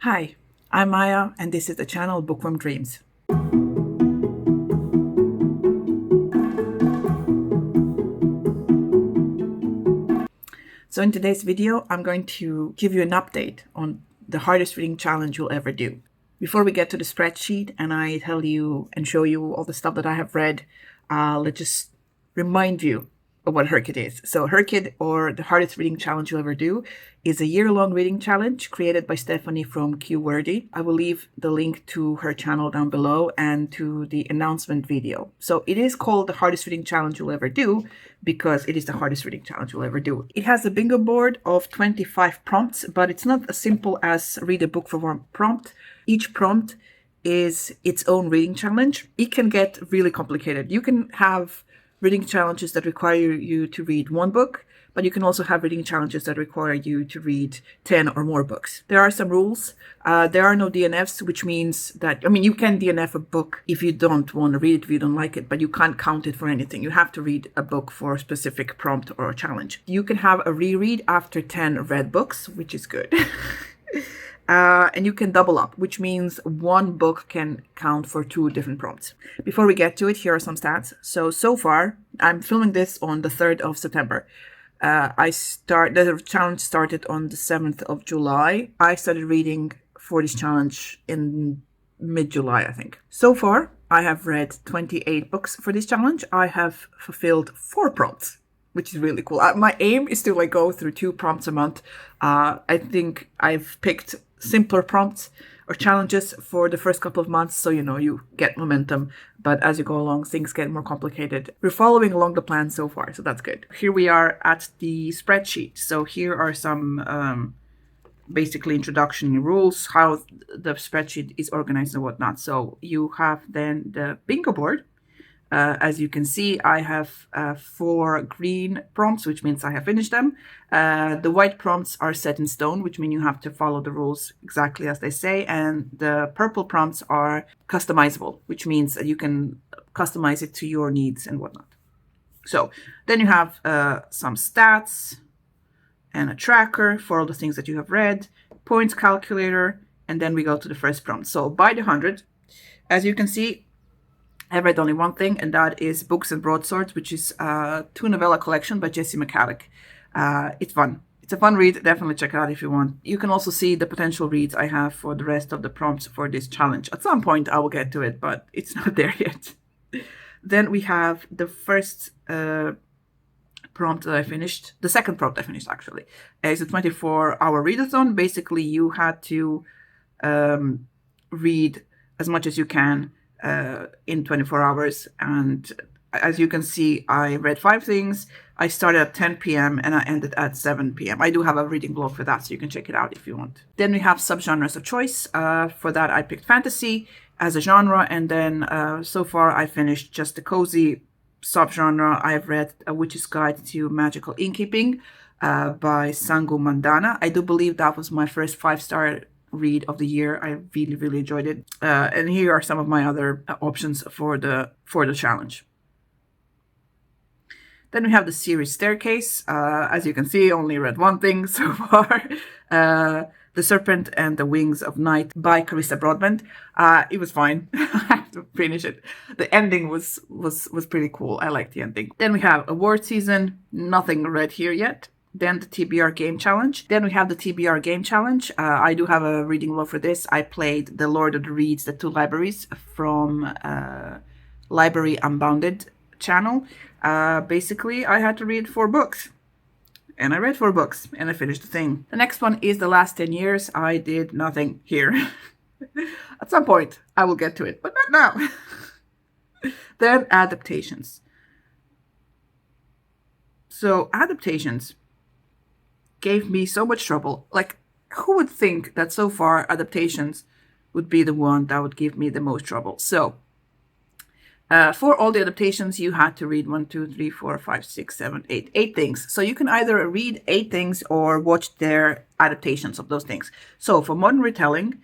Hi, I'm Maya, and this is the channel Bookworm Dreams. So in today's video, I'm going to give you an update on the hardest reading challenge you'll ever do. Before we get to the spreadsheet and I tell you and show you all the stuff that I have read, let's just remind you of what HRCYED is. So HRCYED, or the hardest reading challenge you'll ever do, is a year-long reading challenge created by Stephanie from HRCYED. I will leave the link to her channel down below and to the announcement video. So it is called the hardest reading challenge you'll ever do because it is the hardest reading challenge you'll ever do. It has a bingo board of 25 prompts, but it's not as simple as read a book for one prompt. Each prompt is its own reading challenge. It can get really complicated. You can have reading challenges that require you to read one book, but you can also have reading challenges that require you to read 10 or more books. There are some rules. There are no DNFs, which means that, you can DNF a book if you don't want to read it, if you don't like it, but you can't count it for anything. You have to read a book for a specific prompt or a challenge. You can have a reread after 10 read books, which is good. And you can double up, which means one book can count for 2 different prompts. Before we get to it, here are some stats. So far, I'm filming this on the 3rd of September. The challenge started on the 7th of July. I started reading for this challenge in mid-July, I think. So far, I have read 28 books for this challenge. I have fulfilled 4 prompts, which is really cool. My aim is to go through 2 prompts a month. I think I've picked simpler prompts or challenges for the first couple of months, so you get momentum, but as you go along things get more complicated. We're following along the plan so far, so that's good. Here we are at the spreadsheet. So here are some basically introductory rules, how the spreadsheet is organized and whatnot. So you have then the bingo board. As you can see, I have 4 green prompts, which means I have finished them. The white prompts are set in stone, which means you have to follow the rules exactly as they say. And the purple prompts are customizable, which means that you can customize it to your needs and whatnot. So then you have some stats and a tracker for all the things that you have read, points calculator, and then we go to the first prompt. So by the 100, as you can see, I've read only one thing, and that is Books and Broadswords, which is a 2-novella collection by Jessie McCallick. It's fun. It's a fun read. Definitely check it out if you want. You can also see the potential reads I have for the rest of the prompts for this challenge. At some point, I will get to it, but it's not there yet. Then we have the first prompt that I finished. The second prompt I finished, actually. It's a 24-hour readathon. Basically, you had to read as much as you can in 24 hours. And as you can see, I read 5 things. I started at 10 p.m. and I ended at 7 p.m. I do have a reading blog for that, so you can check it out if you want. Then we have subgenres of choice. For that, I picked fantasy as a genre. And then so far, I finished just the cozy subgenre. I've read A Witch's Guide to Magical Innkeeping by Sangu Mandana. I do believe that was my first 5-star read of the year. I really, really enjoyed it. And here are some of my other options for the challenge. Then we have the series Staircase. As you can see, only read one thing so far. The Serpent and the Wings of Night by Carissa Broadbent. It was fine. I have to finish it. The ending was pretty cool. I liked the ending. Then we have Award Season. Nothing read here yet. Then the TBR Game Challenge. Then we have the TBR Game Challenge. I do have a reading log for this. I played The Lord of the Reeds, the 2 libraries from Library Unbounded channel. Basically, I had to read 4 books. And I read 4 books, and I finished the thing. The next one is The Last 10 Years. I did nothing here. At some point, I will get to it, but not now. Then adaptations. So adaptations gave me so much trouble. Who would think that so far adaptations would be the one that would give me the most trouble? So for all the adaptations, you had to read 1, 2, 3, 4, 5, 6, 7, 8 things. So you can either read 8 things or watch their adaptations of those things. So for modern retelling,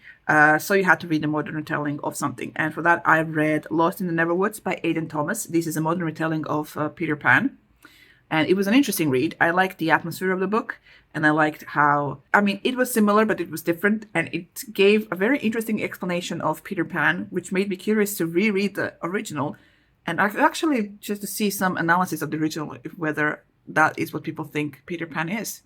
so you had to read a modern retelling of something. And for that, I read Lost in the Neverwoods by Aidan Thomas. This is a modern retelling of Peter Pan. And it was an interesting read. I liked the atmosphere of the book, and I liked how, I mean, it was similar, but it was different. And it gave a very interesting explanation of Peter Pan, which made me curious to reread the original and actually just to see some analysis of the original, whether that is what people think Peter Pan is.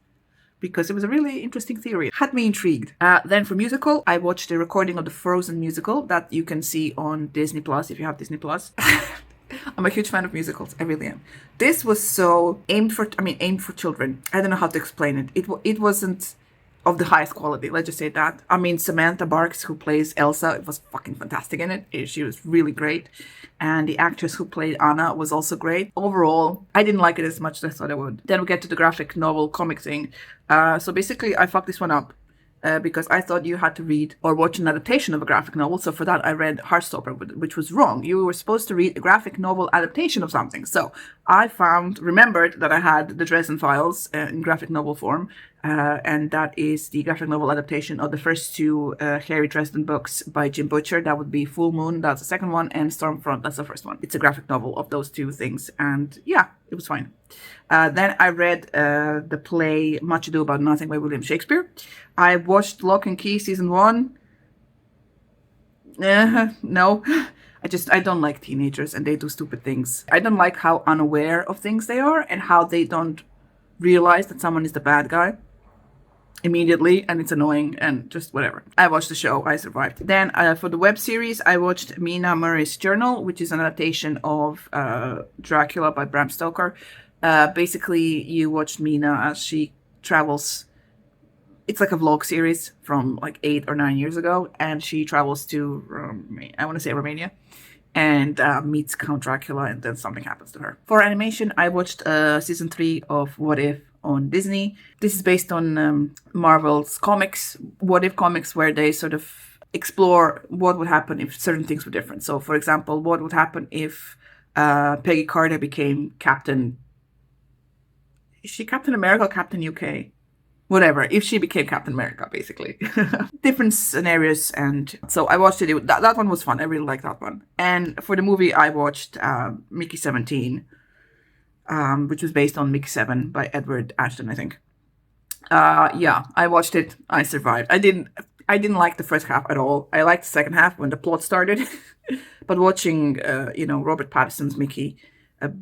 Because it was a really interesting theory. Had me intrigued. Then for musical, I watched the recording of the Frozen musical that you can see on Disney Plus if you have Disney Plus. I'm a huge fan of musicals. I really am. This was so aimed for children. I don't know how to explain it. It wasn't of the highest quality. Let's just say that. I mean, Samantha Barks, who plays Elsa, it was fucking fantastic in it. She was really great. And the actress who played Anna was also great. Overall, I didn't like it as much as I thought I would. Then we get to the graphic novel comic thing. So basically, I fucked this one up. Because I thought you had to read or watch an adaptation of a graphic novel. So for that, I read Heartstopper, which was wrong. You were supposed to read a graphic novel adaptation of something. So I remembered that I had the Dresden Files in graphic novel form. And that is the graphic novel adaptation of the first two Harry Dresden books by Jim Butcher. That would be Full Moon, that's the second one, and Stormfront, that's the first one. It's a graphic novel of those two things. And yeah, it was fine. Then I read the play Much Ado About Nothing by William Shakespeare. I watched Lock and Key season 1. No. I don't like teenagers and they do stupid things. I don't like how unaware of things they are and how they don't realize that someone is the bad guy immediately, and it's annoying and just whatever. I watched the show, I survived. Then for the web series, I watched Mina Murray's Journal, which is an adaptation of Dracula by Bram Stoker. Basically, you watch Mina as she travels. It's like a vlog series from like 8 or 9 years ago, and she travels to, Romania, and meets Count Dracula, and then something happens to her. For animation, I watched season 3 of What If on Disney. This is based on Marvel's comics, What If comics, where they sort of explore what would happen if certain things were different. So, for example, what would happen if Peggy Carter became Captain... Is she Captain America or Captain UK? Whatever, if she became Captain America, basically. Different scenarios, and so I watched it. That one was fun. I really liked that one. And for the movie, I watched Mickey 17, which was based on Mickey 7 by Edward Ashton, I think. Yeah, I watched it. I survived. I didn't like the first half at all. I liked the second half when the plot started. But watching, Robert Pattinson's Mickey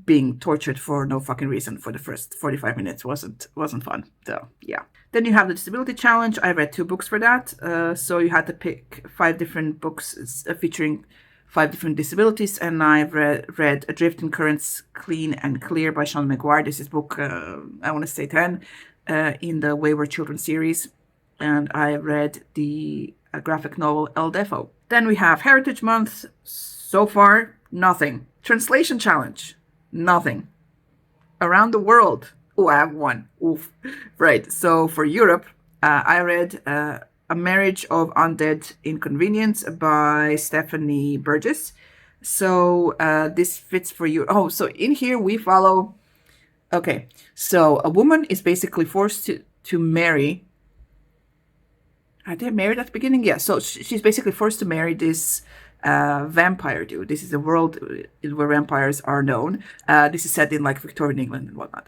being tortured for no fucking reason for the first 45 minutes wasn't fun. So, yeah. Then you have the Disability Challenge. I read 2 books for that. So you had to pick 5 different books featuring 5 different disabilities. And I've read Adrift in Currents, Clean and Clear by Sean McGuire. This is book, I want to say 10, in the Wayward Children series. And I read the graphic novel El Defo. Then we have Heritage Month. So far, nothing. Translation Challenge. Nothing. Around the World. Oh, I have one. Oof. Right. So for Europe, I read A Marriage of Undead Inconvenience by Stephanie Burgess. So this fits for you. Oh, so in here we follow... Okay. So a woman is basically forced to marry... Are they married at the beginning? Yeah. So she's basically forced to marry this... vampire dude. This is a world where vampires are known. This is set in like Victorian England and whatnot.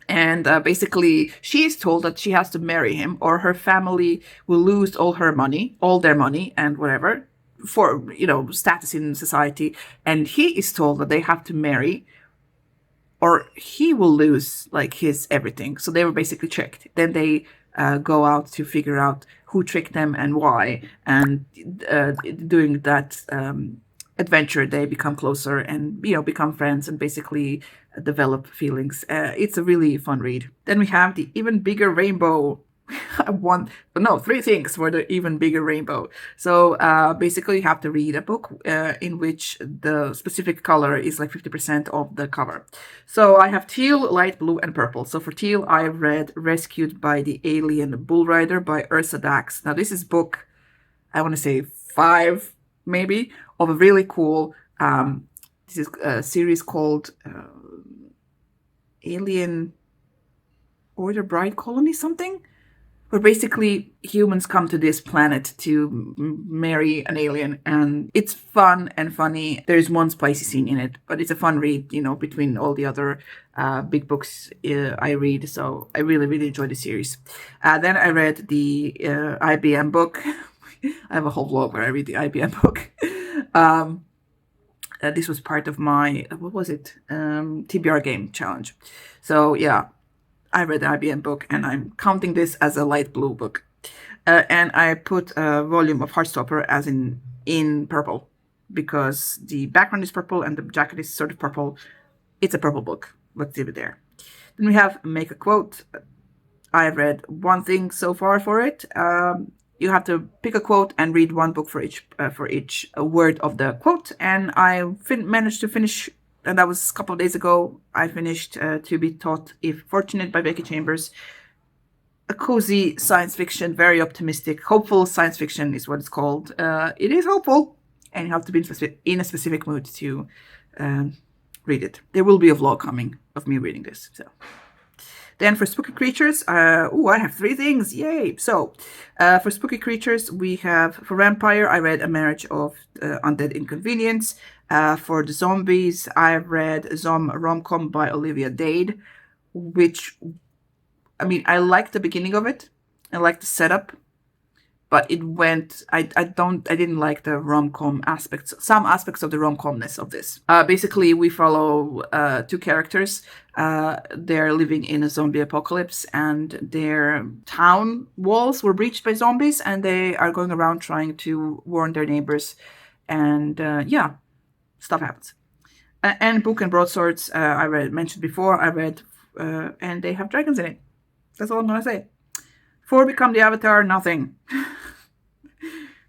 And basically, she is told that she has to marry him, or her family will lose all their money, and whatever for status in society. And he is told that they have to marry, or he will lose like his everything. So they were basically tricked. Then they go out to figure out who tricked them and why. And doing that adventure, they become closer and, become friends and basically develop feelings. It's a really fun read. Then we have the Even Bigger Rainbow. 3 things for the Even Bigger Rainbow. So basically you have to read a book in which the specific color is like 50% of the cover. So I have teal, light blue, and purple. So for teal, I read Rescued by the Alien Bull Rider by Ursa Dax. Now this is book, I want to say 5 maybe, of a really cool, this is a series called Alien Order Bride Colony something. where basically humans come to this planet to marry an alien, and it's fun and funny. There's one spicy scene in it, but it's a fun read, between all the other big books I read. So I really, really enjoyed the series. Then I read the IBM book. I have a whole blog where I read the IBM book. This was part of my, what was it? TBR game challenge. So yeah, I read the IBM book, and I'm counting this as a light blue book. And I put a volume of Heartstopper as in purple, because the background is purple and the jacket is sort of purple. It's a purple book. Let's leave it there. Then we have Make a Quote. I've read one thing so far for it. You have to pick a quote and read one book for each word of the quote. And I managed to finish, and that was a couple of days ago. I finished To Be Taught If Fortunate by Becky Chambers. A cozy science fiction, very optimistic, hopeful science fiction is what it's called. It is hopeful, and you have to be in a specific mood to read it. There will be a vlog coming of me reading this. So. Then for Spooky Creatures, I have 3 things, yay! So, for Spooky Creatures, we have, for Vampire, I read A Marriage of Undead Inconvenience. For the Zombies, I read Rom-Com by Olivia Dade, which, I liked the beginning of it. I liked the setup, but it went, I didn't like the rom-com aspects, some aspects of the rom-comness of this. Basically, we follow 2 characters. They're living in a zombie apocalypse, and their town walls were breached by zombies, and they are going around trying to warn their neighbors. And stuff happens. And Book and Broadswords, I mentioned before, and they have dragons in it. That's all I'm going to say. For Become the Avatar, nothing.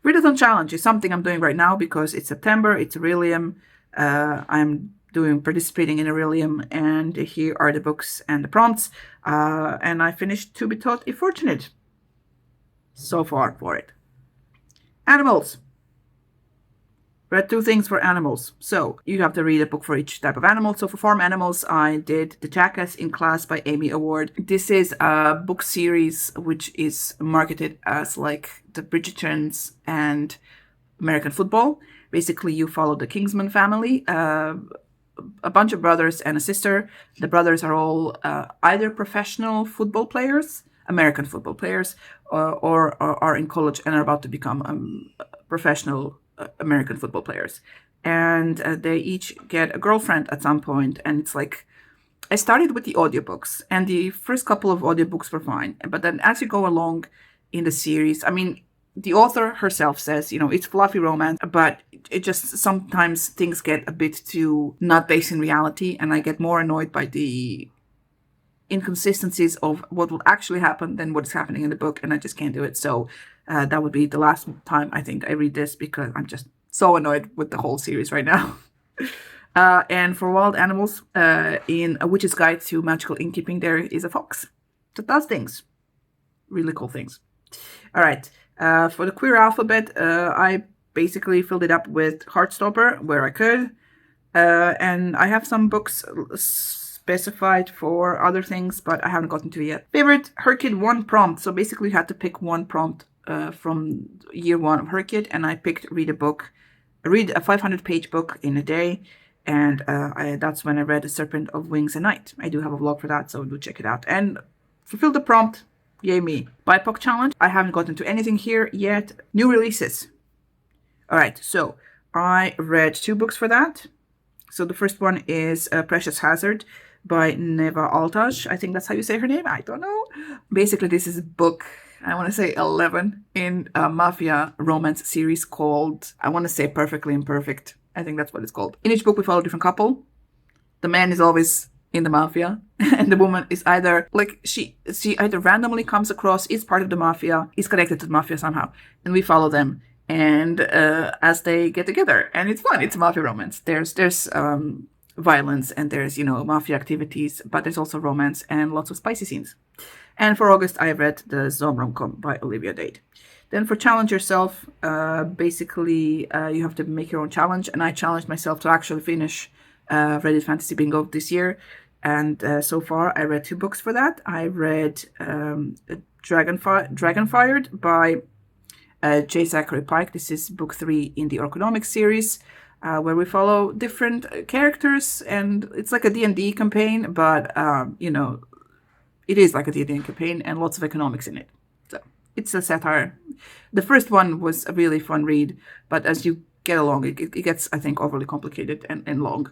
Readathon Challenge is something I'm doing right now because it's September, it's Aurelium. I'm participating in Aurelium, and here are the books and the prompts. And I finished To Be Taught If Fortunate so far for it. Animals. Read 2 things for animals. So you have to read a book for each type of animal. So for farm animals, I did The Jackass in Class by Amy Award. This is a book series which is marketed as like the Bridgertons and American football. Basically, you follow the Kingsman family, a bunch of brothers and a sister. The brothers are all either professional football players, American football players, or are in college and are about to become professional American football players. And they each get a girlfriend at some point. And it's like, I started with the audiobooks, and the first couple of audiobooks were fine. But then as you go along in the series, the author herself says, it's fluffy romance, but it just sometimes things get a bit too not based in reality. And I get more annoyed by the inconsistencies of what will actually happen than what is happening in the book. And I just can't do it. So that would be the last time I think I read this, because I'm just so annoyed with the whole series right now. And for wild animals, in A Witch's Guide to Magical Innkeeping, there is a fox that does things. Really cool things. All right. For the queer alphabet, I basically filled it up with Heartstopper where I could. And I have some books specified for other things, but I haven't gotten to it yet. Favorite HRCYED 1 prompt. So basically you had to pick one prompt from year 1 of HRCYED, and I picked read a 500-page book in a day. And that's when I read A Serpent of Wings and Night. I do have a vlog for that, so do check it out. And fulfill the prompt. Yay me. BIPOC challenge. I haven't gotten to anything here yet. New releases. All right, so I read 2 books for that. So the first one is Precious Hazard by Neva Altaj. I think that's how you say her name. I don't know. Basically, this is a book, I want to say 11, in a mafia romance series called, I want to say Perfectly Imperfect. I think that's what it's called. In each book, we follow a different couple. The man is always in the mafia, and the woman is either, like, she either randomly comes across, is part of the mafia, is connected to the mafia somehow, and we follow them, and as they get together, and it's fun. It's a mafia romance. There's violence, and there's, mafia activities, but there's also romance and lots of spicy scenes. And for August, I read the Rom-Com by Olivia Dade. Then for Challenge Yourself, basically you have to make your own challenge, and I challenged myself to actually finish Reddit Fantasy Bingo this year. And so far, I read 2 books for that. I read Dragonfired by J. Zachary Pike. This is book 3 in the Economics series, where we follow different characters, and it's like a D&D campaign, but it is like a D&D campaign and lots of economics in it. So it's a satire. The first one was a really fun read, but as you get along, it gets, I think, overly complicated and long.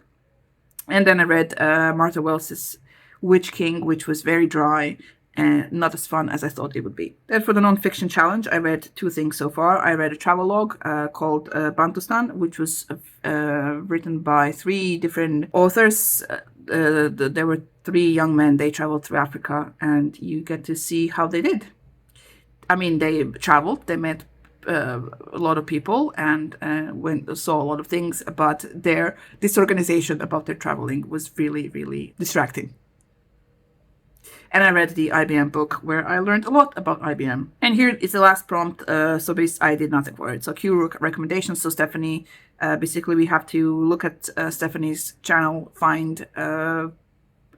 And then I read Martha Wells's Witch King, which was very dry and not as fun as I thought it would be. Then for the nonfiction challenge, I read 2 things so far. I read a travelogue called Bantustan, which was written by 3 different authors. There were 3 young men. They traveled through Africa, and you get to see how they did. I mean, they traveled, they met a lot of people, and saw a lot of things, but their disorganization about their traveling was really, really distracting. And I read the IBM book, where I learned a lot about IBM. And here is the last prompt. So basically, I did nothing for it. So cue recommendations. So Stephanie, basically we have to look at Stephanie's channel, find a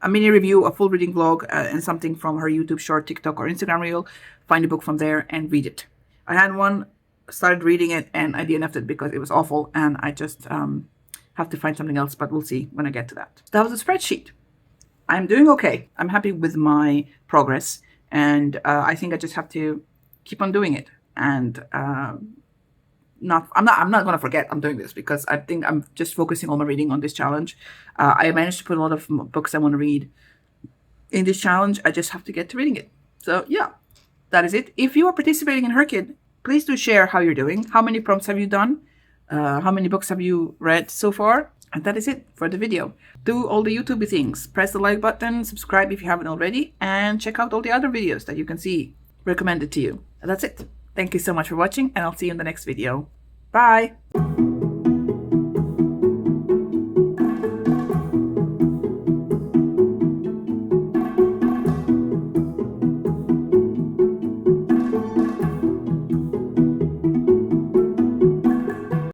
mini review, a full reading vlog, and something from her YouTube short, TikTok, or Instagram reel. Find a book from there and read it. I had one, started reading it, and I DNF'd it because it was awful, and I just have to find something else, but we'll see when I get to that. That was a spreadsheet. I'm doing okay. I'm happy with my progress, and I think I just have to keep on doing it. And I'm not going to forget I'm doing this, because I think I'm just focusing all my reading on this challenge. I managed to put a lot of books I want to read in this challenge. I just have to get to reading it. So yeah, that is it. If you are participating in HRCYED, please do share how you're doing. How many prompts have you done? How many books have you read so far? And that is it for the video. Do all the YouTube things. Press the like button, subscribe if you haven't already, and check out all the other videos that you can see recommended to you. And that's it. Thank you so much for watching, and I'll see you in the next video. Bye!